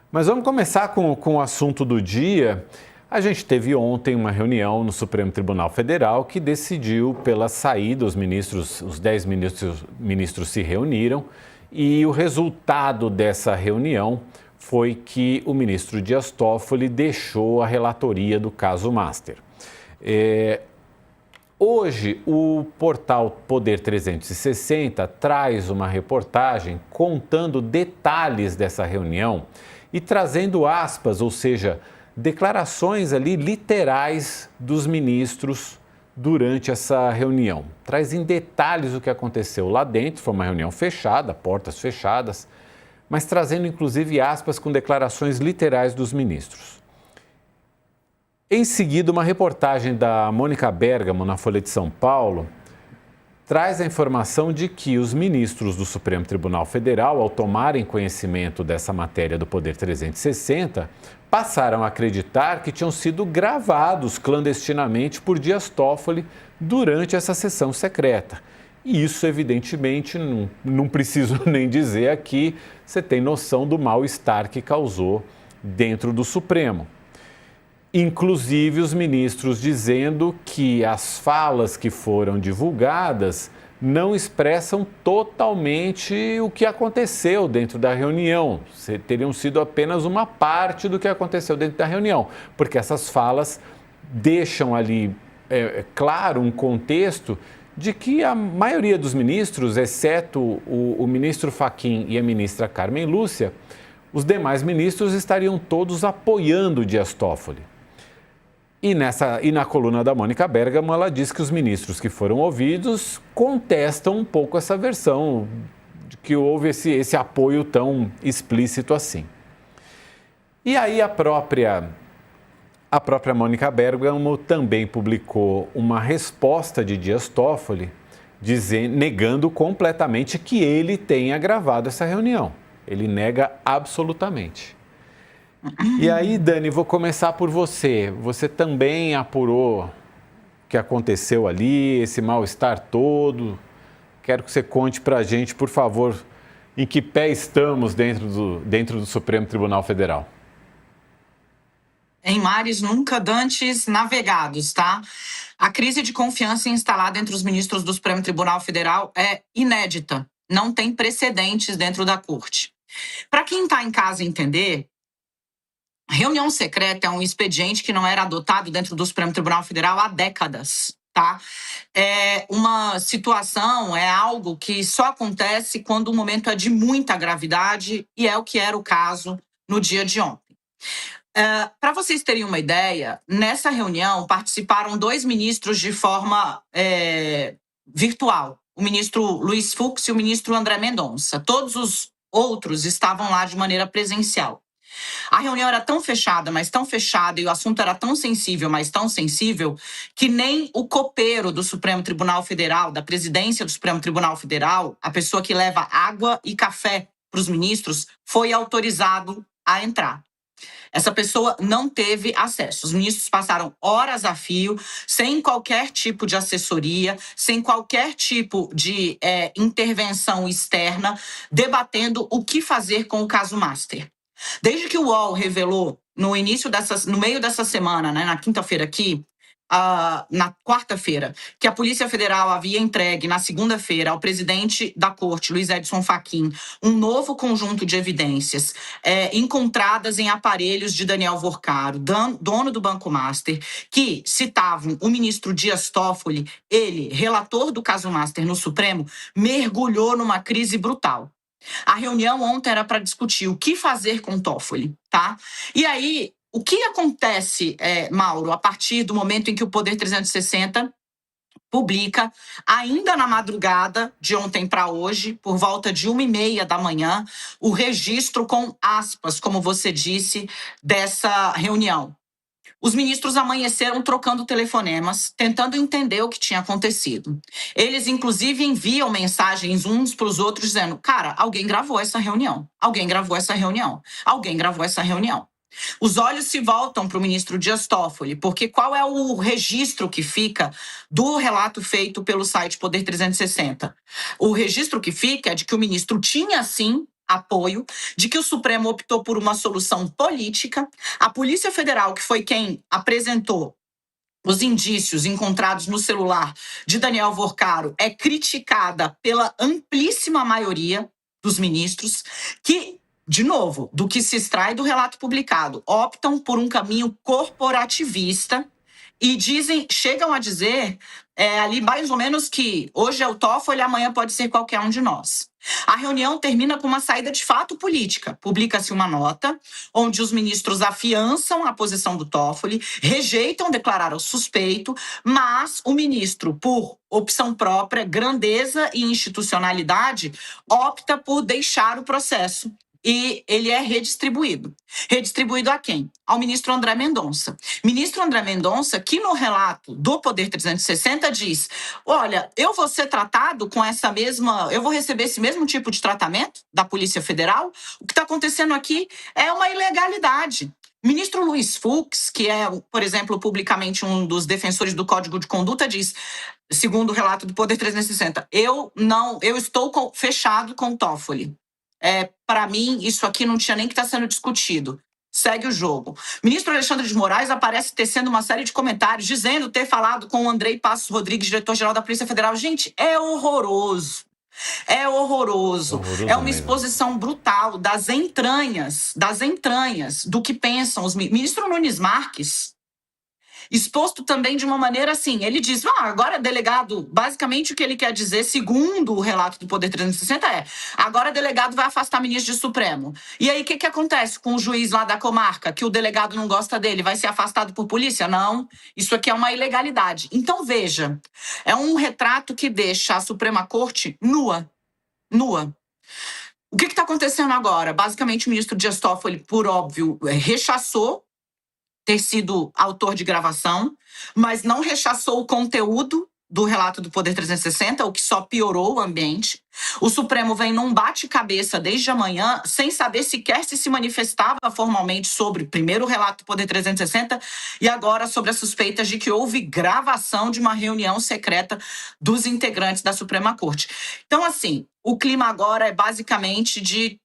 Mas vamos começar com o assunto do dia. A gente teve ontem uma reunião no Supremo Tribunal Federal que decidiu pela saída, os 10 ministros se reuniram e o resultado dessa reunião foi que o ministro Dias Toffoli deixou a relatoria do caso Master. Hoje, o portal Poder 360 traz uma reportagem contando detalhes dessa reunião e trazendo aspas, ou seja, declarações ali literais dos ministros durante essa reunião. Traz em detalhes o que aconteceu lá dentro, foi uma reunião fechada, portas fechadas, mas trazendo inclusive aspas com declarações literais dos ministros. Em seguida, uma reportagem da Mônica Bergamo na Folha de São Paulo traz a informação de que os ministros do Supremo Tribunal Federal, ao tomarem conhecimento dessa matéria do Poder 360, passaram a acreditar que tinham sido gravados clandestinamente por Dias Toffoli durante essa sessão secreta. E isso, evidentemente, não preciso nem dizer aqui, você tem noção do mal-estar que causou dentro do Supremo. Inclusive os ministros dizendo que as falas que foram divulgadas não expressam totalmente o que aconteceu dentro da reunião. Teriam sido apenas uma parte do que aconteceu dentro da reunião, porque essas falas deixam ali, claro, um contexto de que a maioria dos ministros, exceto o ministro Fachin e a ministra Carmen Lúcia, os demais ministros estariam todos apoiando Dias Toffoli. E na coluna da Mônica Bergamo, ela diz que os ministros que foram ouvidos contestam um pouco essa versão de que houve esse apoio tão explícito assim. E aí a própria Mônica Bergamo também publicou uma resposta de Dias Toffoli, negando completamente que ele tenha gravado essa reunião. Ele nega absolutamente. E aí, Dani, vou começar por você. Você também apurou o que aconteceu ali, esse mal-estar todo. Quero que você conte para a gente, por favor, em que pé estamos dentro do Supremo Tribunal Federal. Em mares nunca dantes navegados, tá? A crise de confiança instalada entre os ministros do Supremo Tribunal Federal é inédita. Não tem precedentes dentro da corte. Para quem está em casa entender, reunião secreta é um expediente que não era adotado dentro do Supremo Tribunal Federal há décadas, tá? É uma situação, é algo que só acontece quando o momento é de muita gravidade e é o que era o caso no dia de ontem. Para vocês terem uma ideia, nessa reunião participaram 2 ministros de forma virtual, o ministro Luiz Fux e o ministro André Mendonça. Todos os outros estavam lá de maneira presencial. A reunião era tão fechada, mas tão fechada, e o assunto era tão sensível, mas tão sensível, que nem o copeiro do Supremo Tribunal Federal, da presidência do Supremo Tribunal Federal, a pessoa que leva água e café para os ministros, foi autorizado a entrar. Essa pessoa não teve acesso. Os ministros passaram horas a fio, sem qualquer tipo de assessoria, sem qualquer tipo de intervenção externa, debatendo o que fazer com o caso Master. Desde que o UOL revelou no meio dessa semana, né, na quinta-feira aqui, na quarta-feira, que a Polícia Federal havia entregue na segunda-feira ao presidente da Corte, Luiz Edson Fachin, um novo conjunto de evidências encontradas em aparelhos de Daniel Vorcaro, dono do Banco Master, que citavam o ministro Dias Toffoli, ele, relator do caso Master no Supremo, mergulhou numa crise brutal. A reunião ontem era para discutir o que fazer com Toffoli, tá? E aí, o que acontece, Mauro, a partir do momento em que o Poder 360 publica, ainda na madrugada de ontem para hoje, por volta de 1h30 da manhã, o registro com aspas, como você disse, dessa reunião. Os ministros amanheceram trocando telefonemas, tentando entender o que tinha acontecido. Eles, inclusive, enviam mensagens uns para os outros dizendo: cara, alguém gravou essa reunião, alguém gravou essa reunião, alguém gravou essa reunião. Os olhos se voltam para o ministro Dias Toffoli, porque qual é o registro que fica do relato feito pelo site Poder 360? O registro que fica é de que o ministro tinha, sim, apoio, de que o Supremo optou por uma solução política. A Polícia Federal, que foi quem apresentou os indícios encontrados no celular de Daniel Vorcaro, é criticada pela amplíssima maioria dos ministros, que, de novo, do que se extrai do relato publicado, optam por um caminho corporativista e chegam a dizer ali mais ou menos que hoje é o Toffoli, amanhã pode ser qualquer um de nós. A reunião termina com uma saída de fato política. Publica-se uma nota onde os ministros afiançam a posição do Toffoli, rejeitam declarar o suspeito, mas o ministro, por opção própria, grandeza e institucionalidade, opta por deixar o processo. E ele é redistribuído. Redistribuído a quem? Ao ministro André Mendonça. Ministro André Mendonça, que no relato do Poder 360 diz: olha, eu vou ser tratado com eu vou receber esse mesmo tipo de tratamento da Polícia Federal. O que está acontecendo aqui é uma ilegalidade. O ministro Luiz Fux, que é, por exemplo, publicamente um dos defensores do Código de Conduta, diz, segundo o relato do Poder 360, eu estou fechado com o Toffoli. Para mim, isso aqui não tinha nem que estar sendo discutido. Segue o jogo. O ministro Alexandre de Moraes aparece tecendo uma série de comentários, dizendo ter falado com o Andrei Passos Rodrigues, diretor-geral da Polícia Federal. Gente, é horroroso. É horroroso. É uma exposição brutal das entranhas do que pensam os ministros. Ministro Nunes Marques, exposto também de uma maneira assim, ele diz, agora delegado, basicamente o que ele quer dizer, segundo o relato do Poder 360 agora delegado vai afastar ministro de Supremo. E aí o que acontece com o juiz lá da comarca, que o delegado não gosta dele, vai ser afastado por polícia? Não, isso aqui é uma ilegalidade. Então veja, é um retrato que deixa a Suprema Corte nua. O que está acontecendo agora? Basicamente o ministro Dias Toffoli, por óbvio, rechaçou ter sido autor de gravação, mas não rechaçou o conteúdo do relato do Poder 360, o que só piorou o ambiente. O Supremo vem num bate-cabeça desde amanhã, sem saber sequer se manifestava formalmente sobre, primeiro, o relato do Poder 360 e agora sobre as suspeitas de que houve gravação de uma reunião secreta dos integrantes da Suprema Corte. Então, assim, o clima agora é basicamente de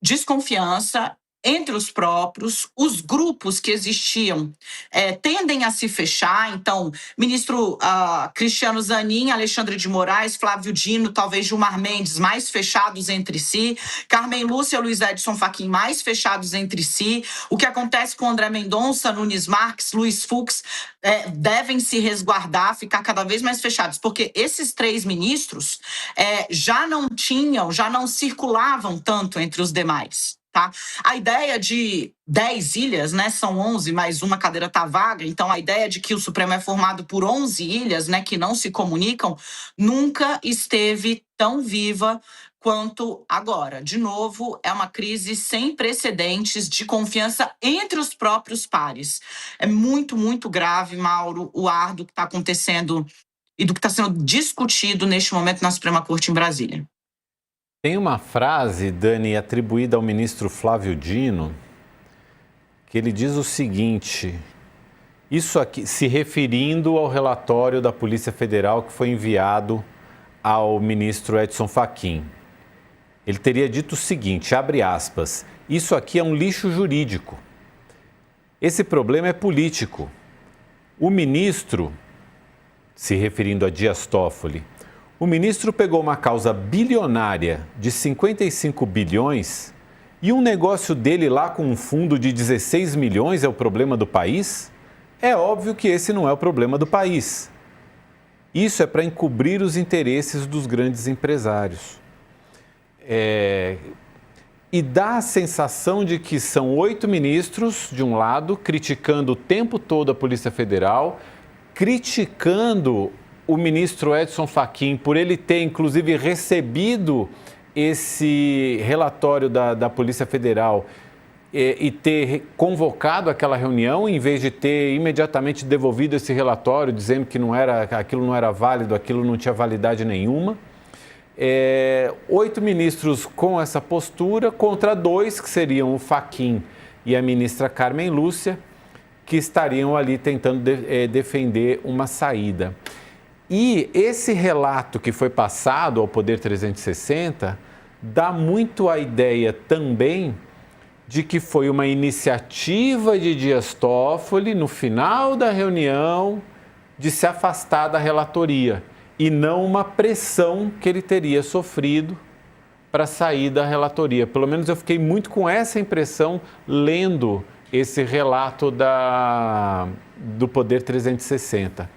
desconfiança entre os próprios, os grupos que existiam tendem a se fechar. Então, ministro Cristiano Zanin, Alexandre de Moraes, Flávio Dino, talvez Gilmar Mendes, mais fechados entre si, Carmen Lúcia, Luiz Edson Fachin, mais fechados entre si. O que acontece com André Mendonça, Nunes Marques, Luiz Fux, devem se resguardar, ficar cada vez mais fechados, porque esses três ministros já não circulavam tanto entre os demais. Tá? A ideia de 10 ilhas, né, são 11, mas uma cadeira está vaga, então a ideia de que o Supremo é formado por 11 ilhas, né, que não se comunicam, nunca esteve tão viva quanto agora. De novo, é uma crise sem precedentes de confiança entre os próprios pares. É muito, muito grave, Mauro, o ar do que está acontecendo e do que está sendo discutido neste momento na Suprema Corte em Brasília. Tem uma frase, Dani, atribuída ao ministro Flávio Dino, que ele diz o seguinte, isso aqui se referindo ao relatório da Polícia Federal que foi enviado ao ministro Edson Fachin. Ele teria dito o seguinte, abre aspas, isso aqui é um lixo jurídico. Esse problema é político. O ministro, se referindo a Dias Toffoli, o ministro pegou uma causa bilionária de 55 bilhões e um negócio dele lá com um fundo de 16 milhões é o problema do país? É óbvio que esse não é o problema do país. Isso é para encobrir os interesses dos grandes empresários. E dá a sensação de que são 8 ministros, de um lado, criticando o tempo todo a Polícia Federal, criticando o ministro Edson Fachin por ele ter, inclusive, recebido esse relatório da Polícia Federal e ter convocado aquela reunião, em vez de ter imediatamente devolvido esse relatório, dizendo que aquilo não era válido, aquilo não tinha validade nenhuma. 8 ministros com essa postura contra 2, que seriam o Fachin e a ministra Carmen Lúcia, que estariam ali tentando defender uma saída. E esse relato que foi passado ao Poder 360 dá muito a ideia também de que foi uma iniciativa de Dias Toffoli, no final da reunião, de se afastar da relatoria, e não uma pressão que ele teria sofrido para sair da relatoria. Pelo menos eu fiquei muito com essa impressão lendo esse relato do Poder 360.